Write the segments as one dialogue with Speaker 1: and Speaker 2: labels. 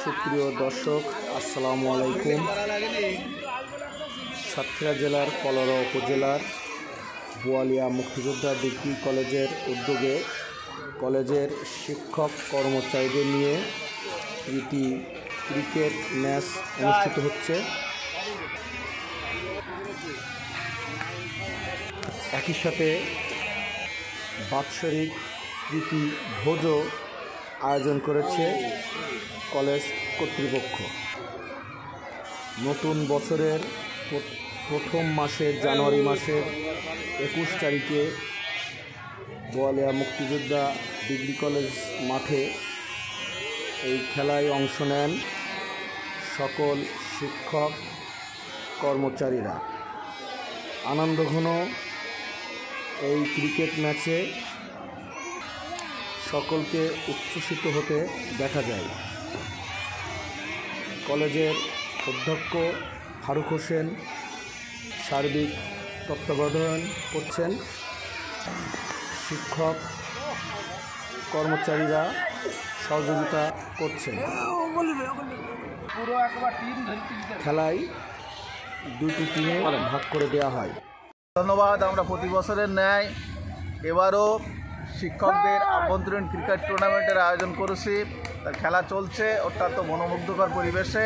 Speaker 1: সুপ্রিয় দর্শক, আসসালামু আলাইকুম। সাতক্ষীরা জেলার কলরা উপজেলার বোয়ালিয়া মুক্তিযোদ্ধা ডিগ্রি কলেজের উদ্যোগে কলেজের শিক্ষক কর্মচারীদের নিয়ে প্রীতি ক্রিকেট ম্যাচ অনুষ্ঠিত হচ্ছে। একই সাথে বাৎসরিক প্রীতি ভোজও আয়োজন করেছে কলেজ কর্তৃপক্ষ। নতুন বছরের প্রথম মাসের জানুয়ারি মাসের 21 তারিখে বোয়ালিয়া মুক্তিযোদ্ধা ডিগ্রি কলেজ মাঠে এই খেলায় অংশ নেন সকল শিক্ষক কর্মচারীরা। আনন্দঘন এই ক্রিকেট ম্যাচে সকলকে উচ্ছ্বসিত হতে দেখা যায়। কলেজের অধ্যক্ষ ফারুক হোসেন সার্বিক তত্ত্বাবধান করছেন। শিক্ষক কর্মচারীরা সহযোগিতা করছেন। খেলায় দুটি টিমে ভাগ করে দেওয়া হয়।
Speaker 2: ধন্যবাদ। আমরা প্রতি বছরের ন্যায় এবারও শিক্ষকদের আভ্যন্তরীণ ক্রিকেট টুর্নামেন্টের আয়োজন করেছি। তার খেলা চলছে অত্যন্ত মনোমুগ্ধকর পরিবেশে।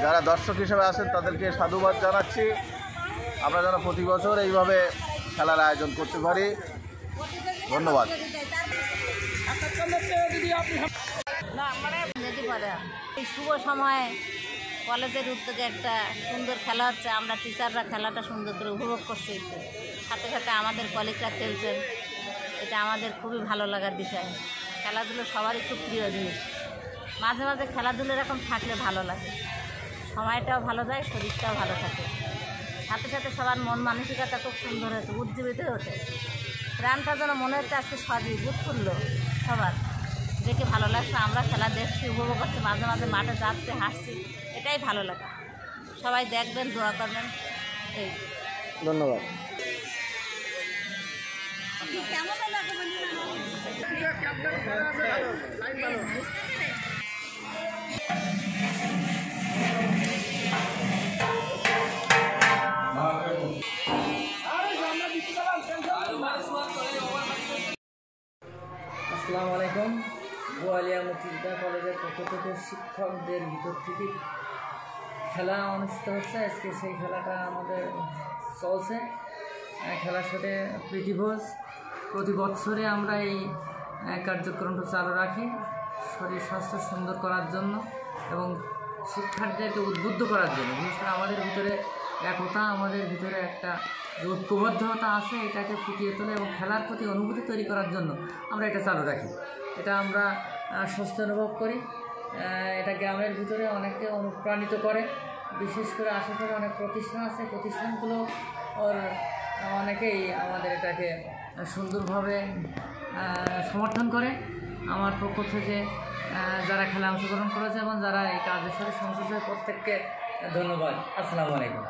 Speaker 2: যারা দর্শক হিসেবে আছেন তাদেরকে সাধুবাদ জানাচ্ছি। আমরা যেন প্রতি বছর এইভাবে খেলার আয়োজন করতে পারি। ধন্যবাদ।
Speaker 3: এই শুভ সময়ে কলেজের উদ্যোগে একটা সুন্দর খেলা হচ্ছে। আমরা টিচাররা খেলাটা সুন্দর করে উপভোগ করছি, সাথে সাথে আমাদের কলিগরা খেলছেন। এটা আমাদের খুবই ভালো লাগার বিষয়। খেলাধুলো সবারই খুব প্রিয় জিনিস। মাঝে মাঝে খেলাধুলো এরকম থাকলে ভালো লাগে, সময়টাও ভালো যায়, শরীরটাও ভালো থাকে। সাথে সাথে সবার মন মানসিকতা খুব সুন্দর হয়েছে, উজ্জীবিত হতে প্রাণটা যেন মনে হচ্ছে আজকে সজীব উৎফুল্ল। সবার দেখে ভালো লাগছে। আমরা খেলা দেখছি, উপভোগ করছি, মাঝে মাঝে মাঠে যাচ্ছি, হাসছি, এটাই ভালো লাগা। সবাই দেখবেন, দোয়া করবেন। এই
Speaker 1: ধন্যবাদ।
Speaker 4: আসসালামু আলাইকুম। বোয়ালিয়া মুক্তিযোদ্ধা কলেজের পক্ষ থেকে শিক্ষকদের ভিতর থেকে খেলা অনুষ্ঠিত হচ্ছে। আজকে সেই খেলাটা আমাদের চলছে। খেলার সাথে প্রীতিভোজ। প্রতি বছরে আমরা এই কার্যক্রমটা চালু রাখি শরীর স্বাস্থ্য সুন্দর করার জন্য এবং শিক্ষার্থীদেরকে উদ্বুদ্ধ করার জন্য। বিশেষ করে আমাদের ভিতরে একতা, আমাদের ভিতরে একটা যে ঐক্যবদ্ধতা আছে, এটাকে ফুটিয়ে তোলে এবং খেলার প্রতি অনুভূতি তৈরি করার জন্য আমরা এটা চালু রাখি। এটা আমরা স্বস্তি অনুভব করি। এটা গ্রামের ভিতরে অনেককে অনুপ্রাণিত করে। বিশেষ করে আশেপাশে অনেক প্রতিষ্ঠান আছে, প্রতিষ্ঠানগুলো অনেকেই আমাদের এটাকে সুন্দরভাবে সমর্থন করে। আমার পক্ষ থেকে যারা খেলা অংশগ্রহণ করেছে এবং যারা এই কাজের সাথে সংশ্লিষ্ট প্রত্যেককে ধন্যবাদ। আসসালামু আলাইকুম।